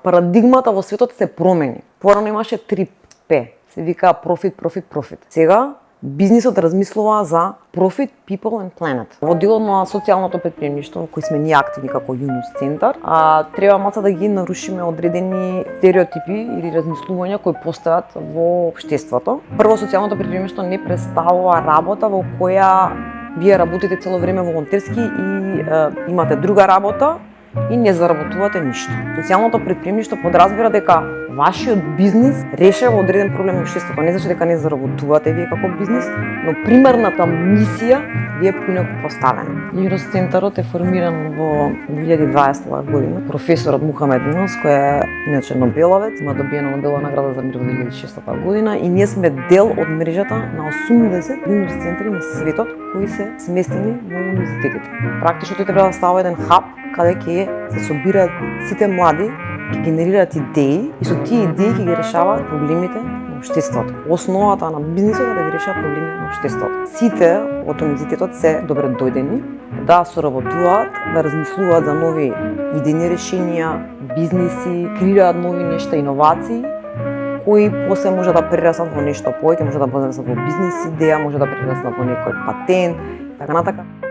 Парадигмата во светот се промени. Порано имаше 3P, се вика профит, профит, профит. Сега бизнисот размислува за Profit, People and Planet. Во делот на социјалното претприемништво, кои сме ние активни како Јунус центар, треба маца да ги нарушиме одредени стереотипи или размислувања кои постојат во општеството. Прво, социјалното претприемништво не представува работа во која вие работите цело време волонтерски и имате друга работа и не заработувате ништо. Социјалното претприемништво подразбира дека вашиот бизнис решава одреден проблем во општеството. Не значи дека не заработувате вие како бизнис, но примарната мисија ви е поинаку поставена. Јунус центарот е формиран во 2020 година. Професорот Мухамед Юнус, кој е иначе Нобеловец, има добиена Нобелова награда за мир во 2006 година и ние сме дел од мрежата на 80 Јунус центри на светот кои се сместени во универзитетите. Практично тој треба да става еден хаб каде ќе се собираат сите млади, ќе генерираат идеи и со тие идеи ќе ги решаваат проблемите на општеството. Основата на бизнисот е да ги решава проблемите на општеството. Сите од универзитетот се добре дојдени да соработуваат, да размислуваат за нови идејни решенија, бизниси, креираат нови нешта, иновации, кои после може да прераснат во нешто повеќе, може да прераснат во бизнис идеја, може да прераснат во некој патент, така натака.